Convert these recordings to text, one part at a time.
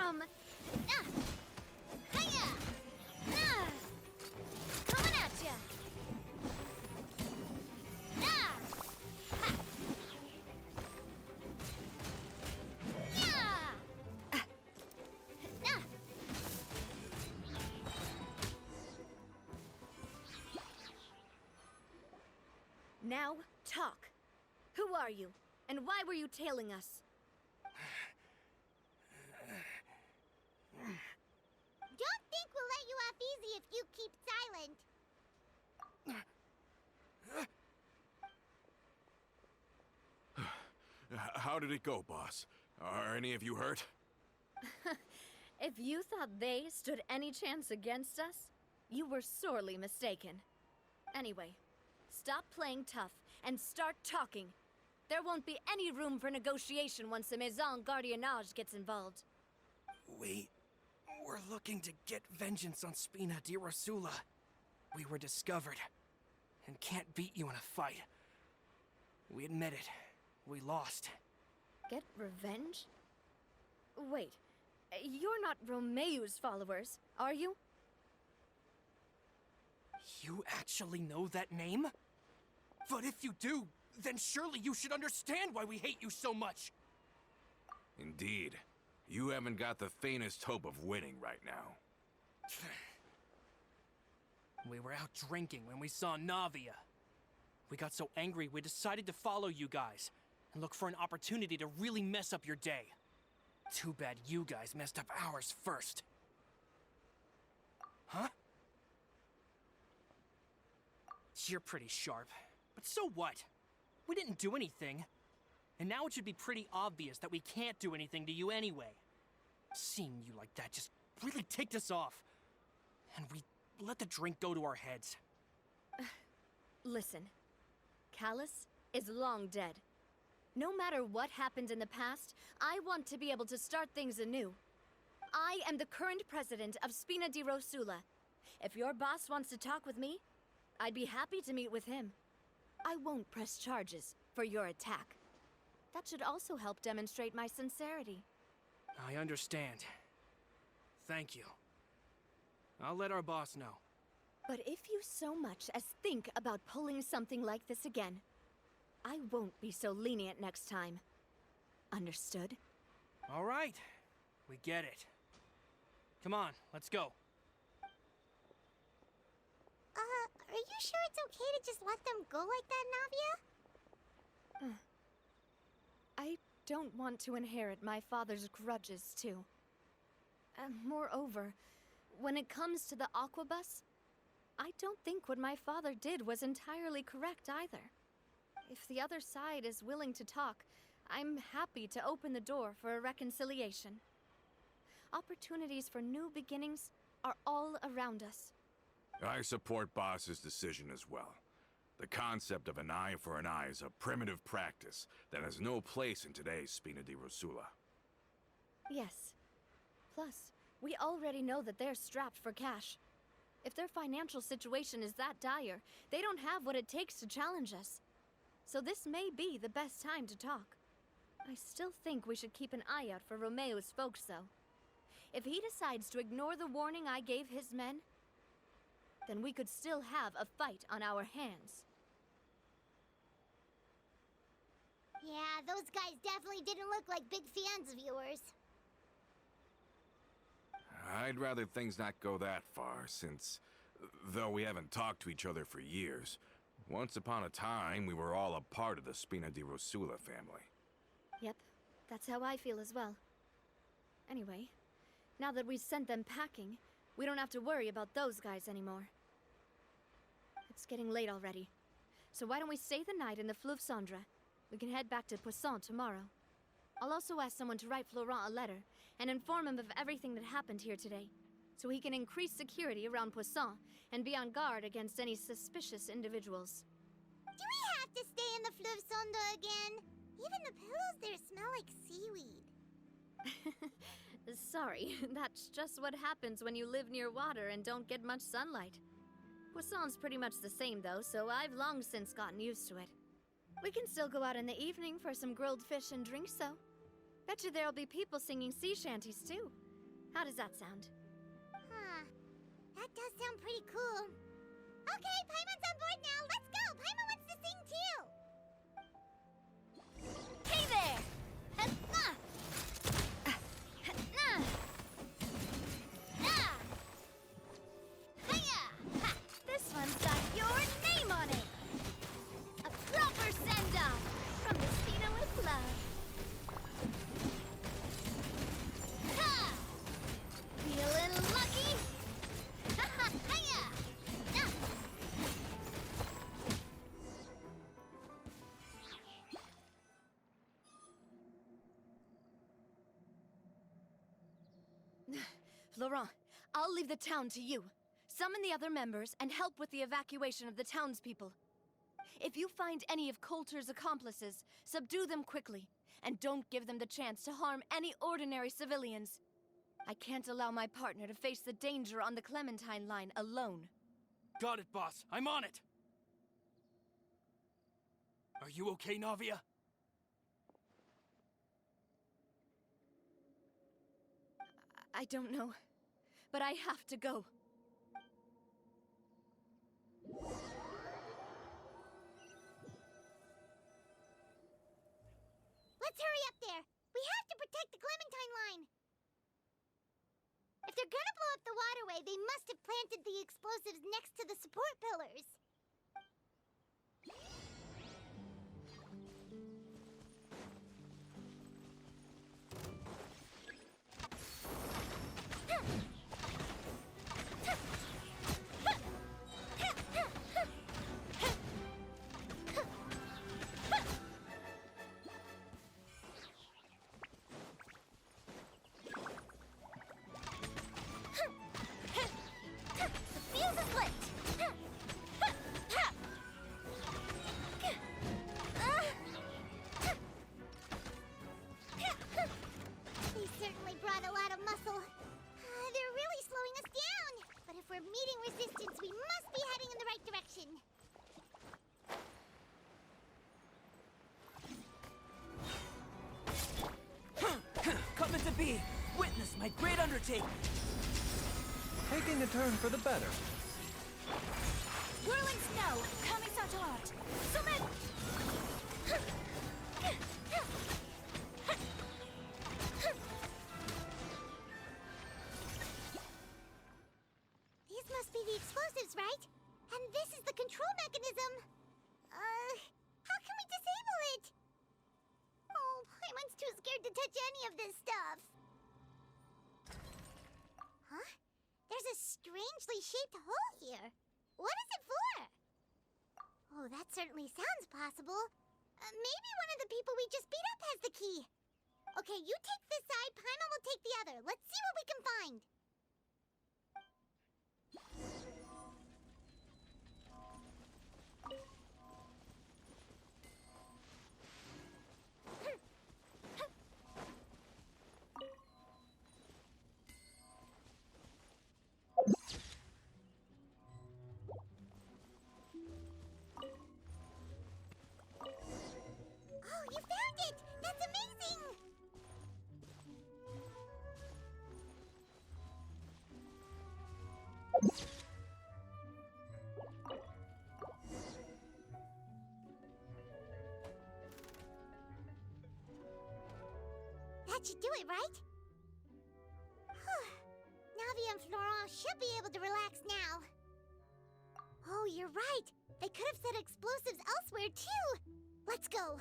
some... Hiya! Coming at ya! Now, talk. Who are you? And why were you tailing us? Don't think we'll let you off easy if you keep silent. How did it go, boss? Are any of you hurt? If you thought they stood any chance against us, you were sorely mistaken. Anyway, stop playing tough and start talking. There won't be any room for negotiation once the Maison Gardiennage gets involved. We're looking to get vengeance on Spina di Rosula. We were discovered and can't beat you in a fight. We admit it. We lost. Get revenge? Wait, you're not Romeu's followers, are you? You actually know that name? But if you do, then surely you should understand why we hate you so much! Indeed. You haven't got the faintest hope of winning right now. We were out drinking when we saw Navia. We got so angry we decided to follow you guys and look for an opportunity to really mess up your day. Too bad you guys messed up ours first. Huh? You're pretty sharp, but so what? We didn't do anything. And now it should be pretty obvious that we can't do anything to you anyway. Seeing you like that just really ticked us off. And we let the drink go to our heads. Listen, Callus is long dead. No matter what happened in the past, I want to be able to start things anew. I am the current president of Spina di Rosula. If your boss wants to talk with me, I'd be happy to meet with him. I won't press charges for your attack. That should also help demonstrate my sincerity. I understand. Thank you. I'll let our boss know. But if you so much as think about pulling something like this again, I won't be so lenient next time. Understood? All right. We get it. Come on, let's go. Are you sure it's okay to just let them go like that, Navia? I don't want to inherit my father's grudges, too. Moreover, when it comes to the Aquabus, I don't think what my father did was entirely correct either. If the other side is willing to talk, I'm happy to open the door for a reconciliation. Opportunities for new beginnings are all around us. I support Boss's decision as well. The concept of an eye for an eye is a primitive practice that has no place in today's Spina di Rosula. Yes. Plus, we already know that they're strapped for cash. If their financial situation is that dire, they don't have what it takes to challenge us. So this may be the best time to talk. I still think we should keep an eye out for Romeu's folks, though. If he decides to ignore the warning I gave his men, then we could still have a fight on our hands. Yeah, those guys definitely didn't look like big fans of yours. I'd rather things not go that far, since, though we haven't talked to each other for years, once upon a time we were all a part of the Spina di Rosula family. Yep, that's how I feel as well. Anyway, now that we've sent them packing, we don't have to worry about those guys anymore. It's getting late already, so why don't we stay the night in the Fleuve Cendre? We can head back to Poisson tomorrow. I'll also ask someone to write Florent a letter and inform him of everything that happened here today, so he can increase security around Poisson and be on guard against any suspicious individuals. Do we have to stay in the Fleuve Cendre again? Even the pillows there smell like seaweed. Sorry, that's just what happens when you live near water and don't get much sunlight. Poisson's pretty much the same though, so I've long since gotten used to it. We can still go out in the evening for some grilled fish and drinks though. Bet you there'll be people singing sea shanties too. How does that sound? Huh. That does sound pretty cool. Okay, Paimon's on board now. Let's go. Paimon wants to sing too. Hey there! This one's got your name on it! A proper send-off from the Spina with love. Ha! Feeling lucky? Hiya! Laurent, I'll leave the town to you. Summon the other members and help with the evacuation of the townspeople. If you find any of Coulter's accomplices, subdue them quickly, and don't give them the chance to harm any ordinary civilians. I can't allow my partner to face the danger on the Clementine line alone. Got it, boss. I'm on it. Are you okay, Navia? I don't know, but I have to go. Let's hurry up there. We have to protect the Clementine line. If they're gonna blow up the waterway, they must have planted the explosives next to the support pillars. The fuse is lit! They certainly brought a lot of muscle. They're really slowing us down. But if we're meeting resistance, we must be heading in the right direction. Coming to be! Witness my great undertaking! Taking a turn for the better. Whirling snow, coming out to art. Summit! These must be the explosives, right? And this is the control mechanism. How can we disable it? Oh, Paimon's too scared to touch any of this stuff. Huh? There's a strangely shaped hole here. What is it for? Oh, that certainly sounds possible. Maybe one of the people we just beat up has the key. Okay, you take this side, Paimon will take the other. Let's see what we can find. Oh, you found it! That's amazing! That should do it, right? Navi and Florent should be able to relax now. Oh, you're right. They could have set explosives elsewhere, too. Let's go.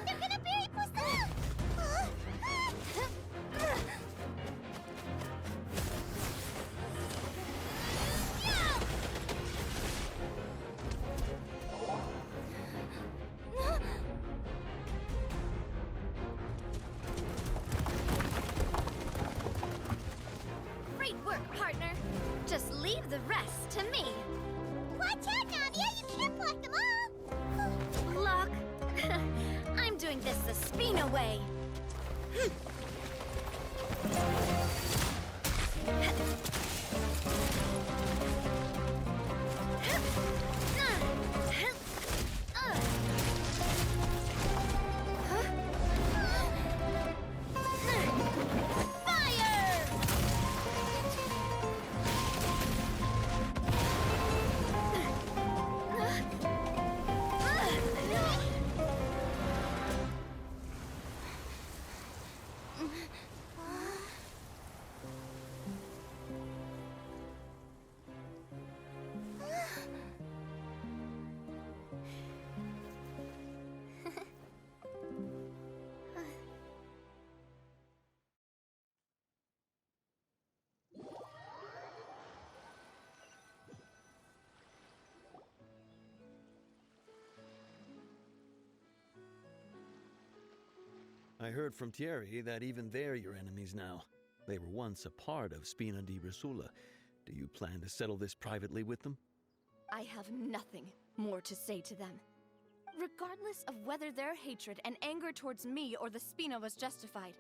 They're gonna bury Poussin! Great work, partner. Just leave the rest to me. Watch out, Navia! You can't block them all! Block. I'm doing this the Spina way. I heard from Thierry that even they're your enemies now. They were once a part of Spina di Rosula. Do you plan to settle this privately with them? I have nothing more to say to them. Regardless of whether their hatred and anger towards me or the Spina was justified,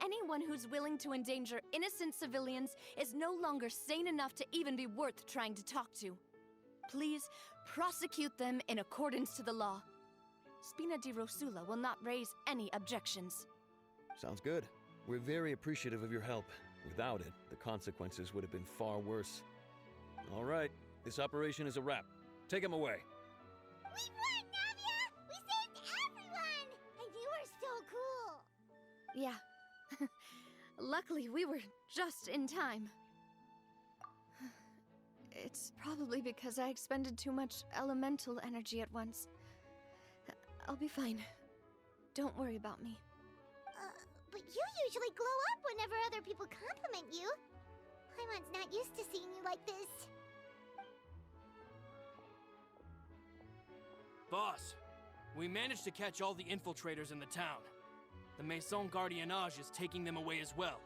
anyone who's willing to endanger innocent civilians is no longer sane enough to even be worth trying to talk to. Please prosecute them in accordance to the law. Spina di Rosula will not raise any objections. Sounds good. We're very appreciative of your help. Without it, the consequences would have been far worse. All right, this operation is a wrap. Take him away. We won, Navia! We saved everyone! And you were so cool! Yeah. Luckily, we were just in time. It's probably because I expended too much elemental energy at once. I'll be fine. Don't worry about me. But you usually glow up whenever other people compliment you. Paimon's not used to seeing you like this. Boss, we managed to catch all the infiltrators in the town. The Maison Gardiennage is taking them away as well.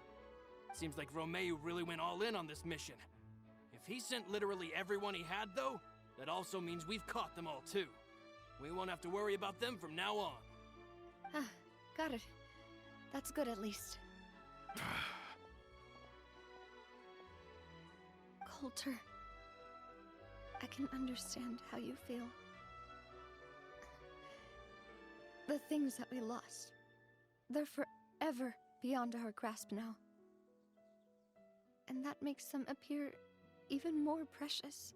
Seems like Romeu really went all in on this mission. If he sent literally everyone he had, though, that also means we've caught them all too. We won't have to worry about them from now on. Ah, got it. That's good at least. Coulter, I can understand how you feel. The things that we lost, they're forever beyond our grasp now. And that makes them appear even more precious.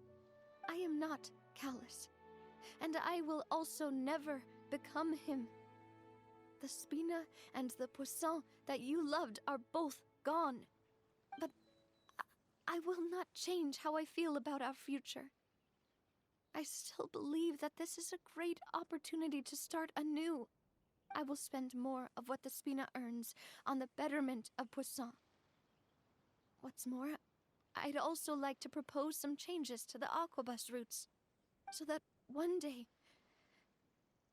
I am not callous. And I will also never become him. The Spina and the Poisson that you loved are both gone. But I will not change how I feel about our future. I still believe that this is a great opportunity to start anew. I will spend more of what the Spina earns on the betterment of Poisson. What's more, I'd also like to propose some changes to the Aquabus routes, so that one day,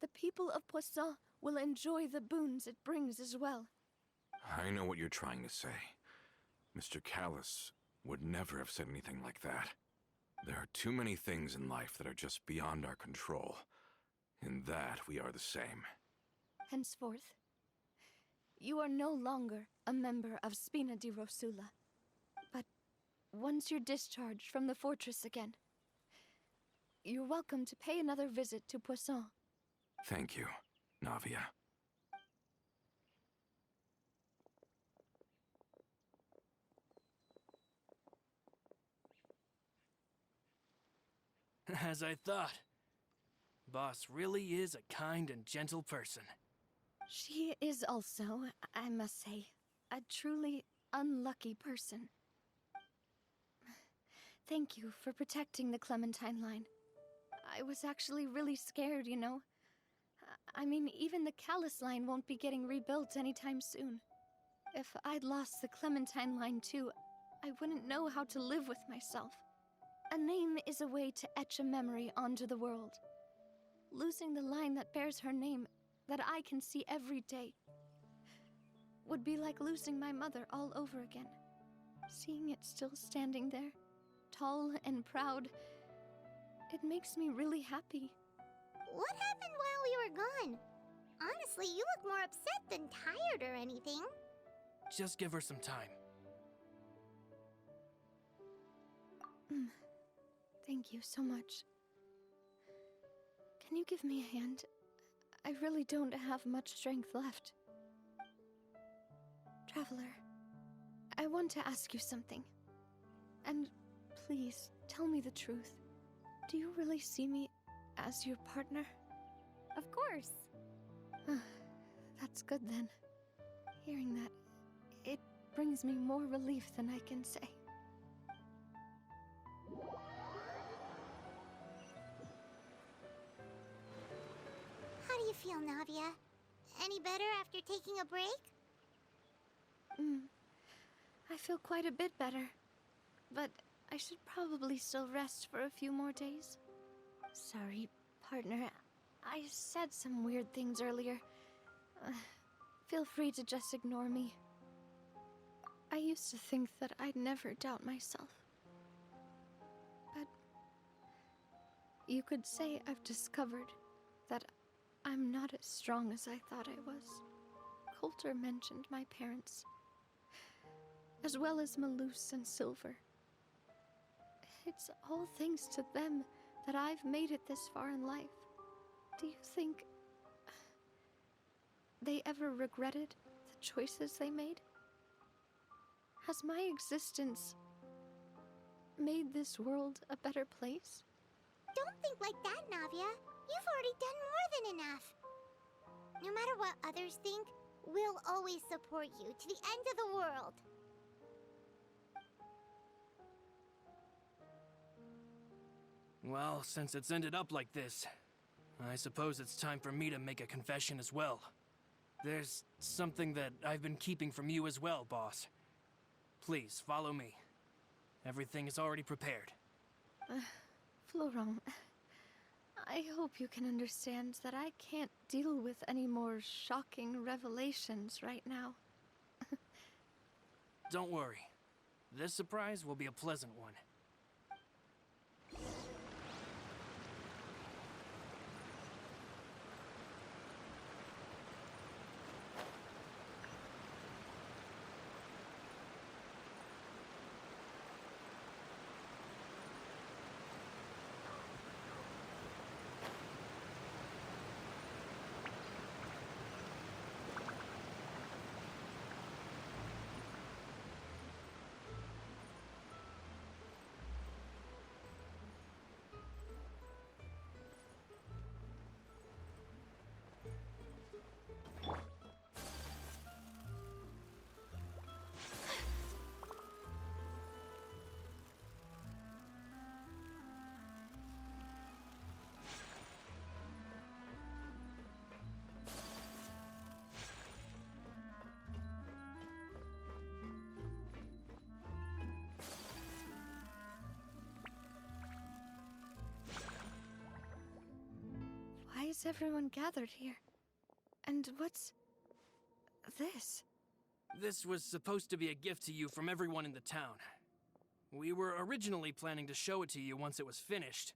the people of Poisson will enjoy the boons it brings as well. I know what you're trying to say. Mr. Callus would never have said anything like that. There are too many things in life that are just beyond our control. In that, we are the same. Henceforth, you are no longer a member of Spina di Rosula. But once you're discharged from the fortress again, you're welcome to pay another visit to Poisson. Thank you, Navia. As I thought. Boss really is a kind and gentle person. She is also, I must say, a truly unlucky person. Thank you for protecting the Clementine line. I was actually really scared, you know. I mean, even the Callus line won't be getting rebuilt anytime soon. If I'd lost the Clementine line too, I wouldn't know how to live with myself. A name is a way to etch a memory onto the world. Losing the line that bears her name, that I can see every day, would be like losing my mother all over again. Seeing it still standing there, tall and proud, it makes me really happy. What happened while we were gone? Honestly, you look more upset than tired or anything. Just give her some time. Thank you so much. Can you give me a hand? I really don't have much strength left. Traveler, I want to ask you something. And please, tell me the truth. Do you really see me as your partner? Of course. That's good then. Hearing that, it brings me more relief than I can say. How do you feel, Navia? Any better after taking a break? I feel quite a bit better. But I should probably still rest for a few more days. Sorry, partner. I said some weird things earlier. Feel free to just ignore me. I used to think that I'd never doubt myself. But you could say I've discovered that I'm not as strong as I thought I was. Coulter mentioned my parents, as well as Malus and Silver. It's all thanks to them that I've made it this far in life. Do you think they ever regretted the choices they made? Has my existence made this world a better place? Don't think like that, Navia. You've already done more than enough. No matter what others think, we'll always support you to the end of the world. Well, since it's ended up like this, I suppose it's time for me to make a confession as well. There's something that I've been keeping from you as well, boss. Please, follow me. Everything is already prepared. Florent, I hope you can understand that I can't deal with any more shocking revelations right now. Don't worry. This surprise will be a pleasant one. Why is everyone gathered here? And what's this? This was supposed to be a gift to you from everyone in the town. We were originally planning to show it to you once it was finished,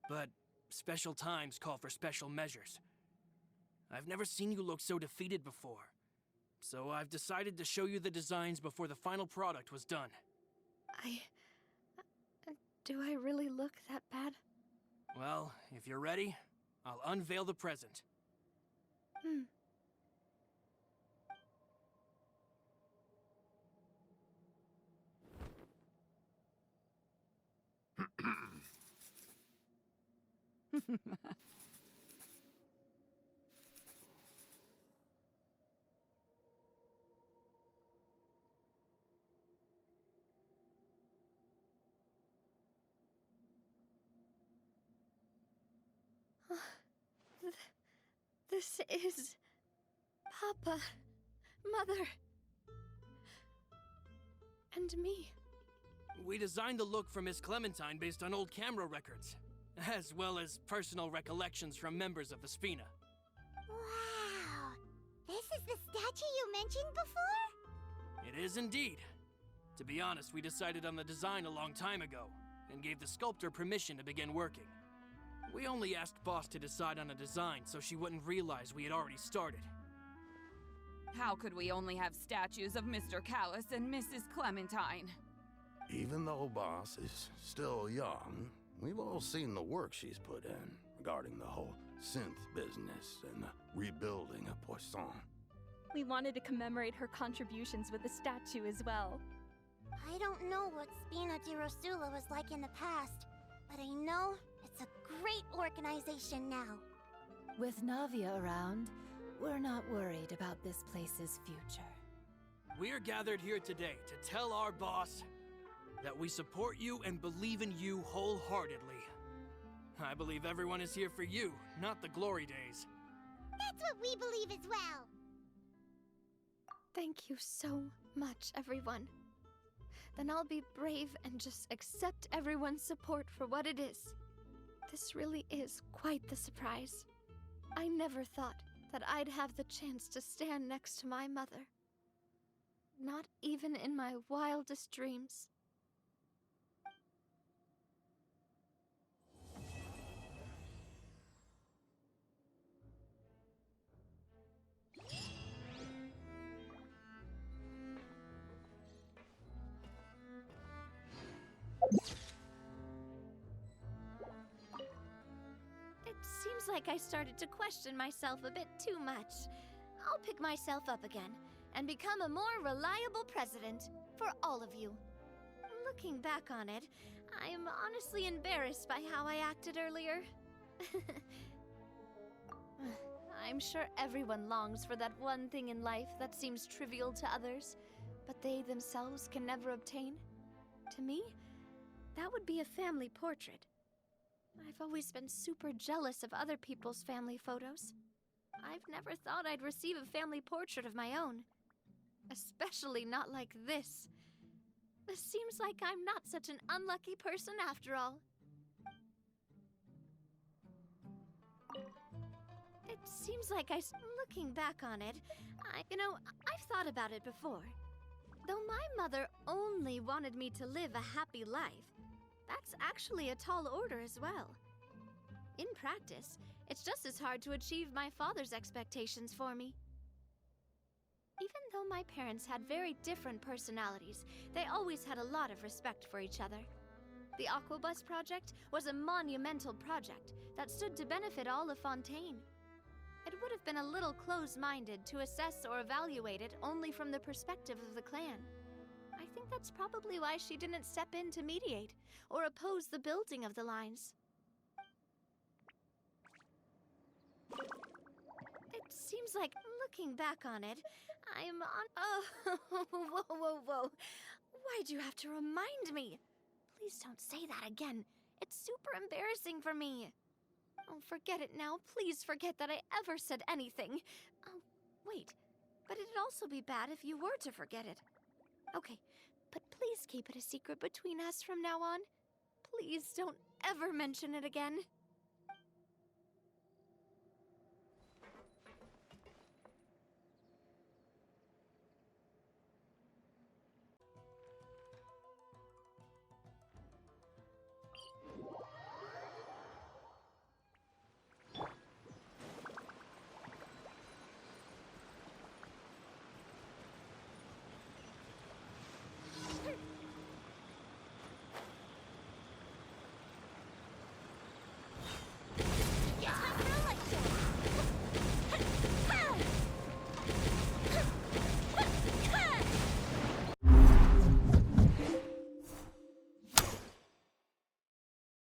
but special times call for special measures. I've never seen you look so defeated before, so I've decided to show you the designs before the final product was done. Do I really look that bad? Well, if you're ready, I'll unveil the present. This is... Papa, Mother, and me. We designed the look for Miss Clementine based on old camera records, as well as personal recollections from members of the Spina. Wow! This is the statue you mentioned before? It is indeed. To be honest, we decided on the design a long time ago, and gave the sculptor permission to begin working. We only asked Boss to decide on a design so she wouldn't realize we had already started. How could we only have statues of Mr. Callus and Mrs. Clementine? Even though Boss is still young, we've all seen the work she's put in regarding the whole synth business and the rebuilding of Poisson. We wanted to commemorate her contributions with a statue as well. I don't know what Spina di Rosula was like in the past, but I know it's a great organization now. With Navia around, we're not worried about this place's future. We're gathered here today to tell our boss that we support you and believe in you wholeheartedly. I believe everyone is here for you, not the glory days. That's what we believe as well. Thank you so much, everyone. Then I'll be brave and just accept everyone's support for what it is. This really is quite the surprise. I never thought that I'd have the chance to stand next to my mother. Not even in my wildest dreams. It seems like I started to question myself a bit too much. I'll pick myself up again and become a more reliable president for all of you. Looking back on it, I'm honestly embarrassed by how I acted earlier. I'm sure everyone longs for that one thing in life that seems trivial to others, but they themselves can never obtain. To me, that would be a family portrait. I've always been super jealous of other people's family photos. I've never thought I'd receive a family portrait of my own. Especially not like this. It seems like I'm not such an unlucky person after all. It seems like looking back on it, I've thought about it before. Though my mother only wanted me to live a happy life, that's actually a tall order as well. In practice, it's just as hard to achieve my father's expectations for me. Even though my parents had very different personalities, they always had a lot of respect for each other. The Aquabus project was a monumental project that stood to benefit all of Fontaine. It would have been a little close-minded to assess or evaluate it only from the perspective of the clan. I think that's probably why she didn't step in to mediate or oppose the building of the lines. It seems like, looking back on it, I'm on— Oh, whoa. Why'd you have to remind me? Please don't say that again. It's super embarrassing for me. Oh, forget it now. Please forget that I ever said anything. Oh, wait. But it'd also be bad if you were to forget it. Okay, but please keep it a secret between us from now on. Please don't ever mention it again.